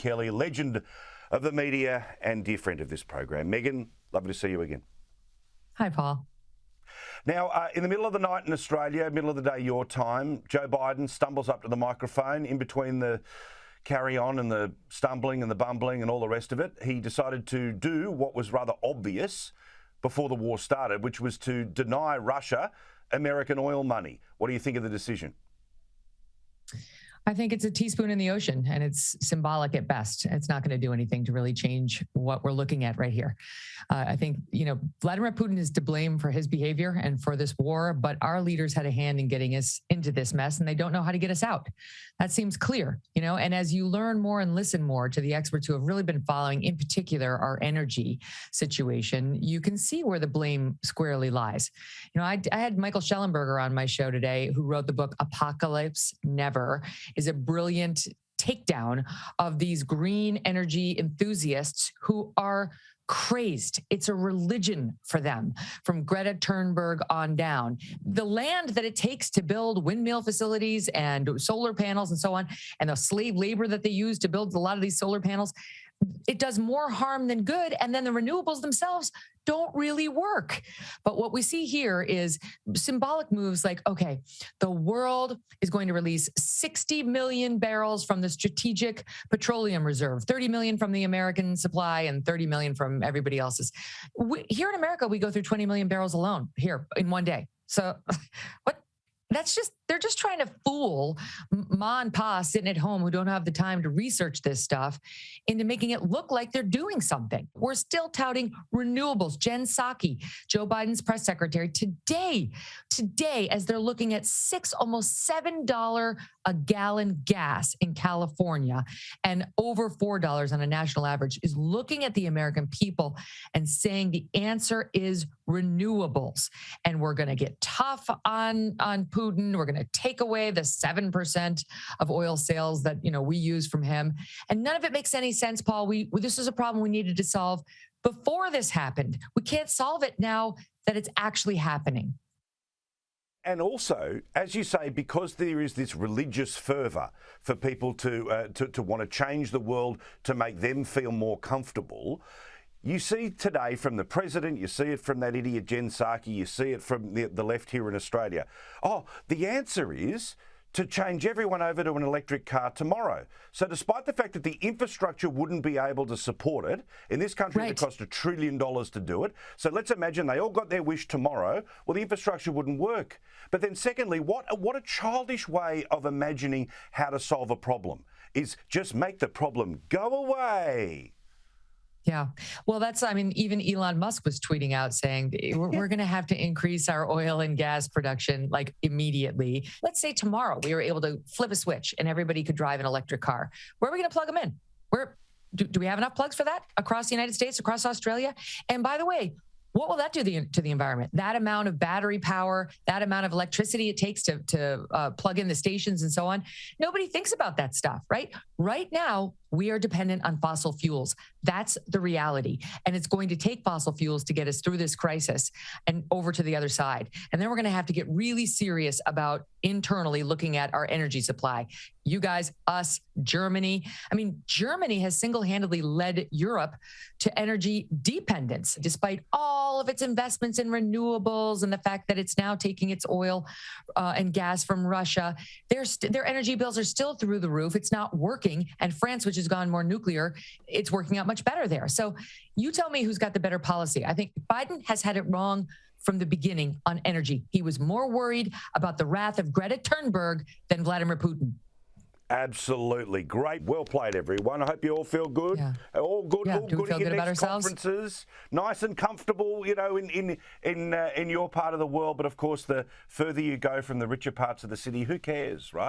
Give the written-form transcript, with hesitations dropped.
Kelly, legend of the media and dear friend of this program. Megyn, lovely to see you again. Hi, Paul. Now, in the middle of the night in Australia, middle of the day your time, Joe Biden stumbles up to the microphone in between the carry on and the stumbling and the bumbling and all the rest of it. He decided to do what was rather obvious before the war started, which was to deny Russia American oil money. What do you think of the decision? I think it's a teaspoon in the ocean, and it's symbolic at best. It's not going to do anything to really change what we're looking at right here. I think, Vladimir Putin is to blame for his behavior and for this war, but our leaders had a hand in getting us into this mess, and they don't know how to get us out. That seems clear, and as you learn more and listen more to the experts who have really been following, in particular, our energy situation, you can see where the blame squarely lies. I had Michael Schellenberger on my show today, who wrote the book Apocalypse Never, is a brilliant takedown of these green energy enthusiasts who are crazed. It's a religion for them, from Greta Thunberg on down. The land that it takes to build windmill facilities and solar panels and so on, and the slave labor that they use to build a lot of these solar panels, it does more harm than good. And then the renewables themselves don't really work. But what we see here is symbolic moves like, okay, the world is going to release 60 million barrels from the Strategic Petroleum Reserve, 30 million from the American supply and 30 million from everybody else's. Here in America, we go through 20 million barrels alone here in one day. So what? They're just trying to fool ma and pa sitting at home who don't have the time to research this stuff into making it look like they're doing something. We're still touting renewables. Jen Psaki, Joe Biden's press secretary, today, as they're looking at almost $7 a gallon gas in California and over $4 on a national average, is looking at the American people and saying the answer is renewables. And we're going to get tough on Putin. We're going to take away the 7% of oil sales that, we use from him. And none of it makes any sense, Paul. This is a problem we needed to solve before this happened. We can't solve it now that it's actually happening. And also, as you say, because there is this religious fervour for people to want to change the world to make them feel more comfortable, you see today from the president, you see it from that idiot Jen Psaki, you see it from the left here in Australia. Oh, the answer is to change everyone over to an electric car tomorrow. So despite the fact that the infrastructure wouldn't be able to support it, in this country It cost $1 trillion to do it. So let's imagine they all got their wish tomorrow. Well, the infrastructure wouldn't work. But then secondly, what a childish way of imagining how to solve a problem is just make the problem go away. Yeah. Well, even Elon Musk was tweeting out saying we're going to have to increase our oil and gas production like immediately. Let's say tomorrow we were able to flip a switch and everybody could drive an electric car. Where are we going to plug them in? Do we have enough plugs for that across the United States, across Australia? And by the way, what will that do to the environment? That amount of battery power, that amount of electricity it takes to plug in the stations and so on. Nobody thinks about that stuff, right? Right now, we are dependent on fossil fuels. That's the reality. And it's going to take fossil fuels to get us through this crisis and over to the other side. And then we're going to have to get really serious about internally looking at our energy supply. You guys, us, Germany. Germany has single-handedly led Europe to energy dependence, despite all of its investments in renewables and the fact that it's now taking its oil and gas from Russia. Their energy bills are still through the roof. It's not working. And France, which has gone more nuclear, it's working out much better there. So you tell me who's got the better policy. I think Biden has had it wrong from the beginning on energy. He was more worried about the wrath of Greta Thunberg than Vladimir Putin. Absolutely. Great. Well played, everyone. I hope you all feel good. Yeah. All good. Yeah. All Do we good feel at your good about next ourselves? conferences. Nice and comfortable, in your part of the world. But of course, the further you go from the richer parts of the city, who cares, right?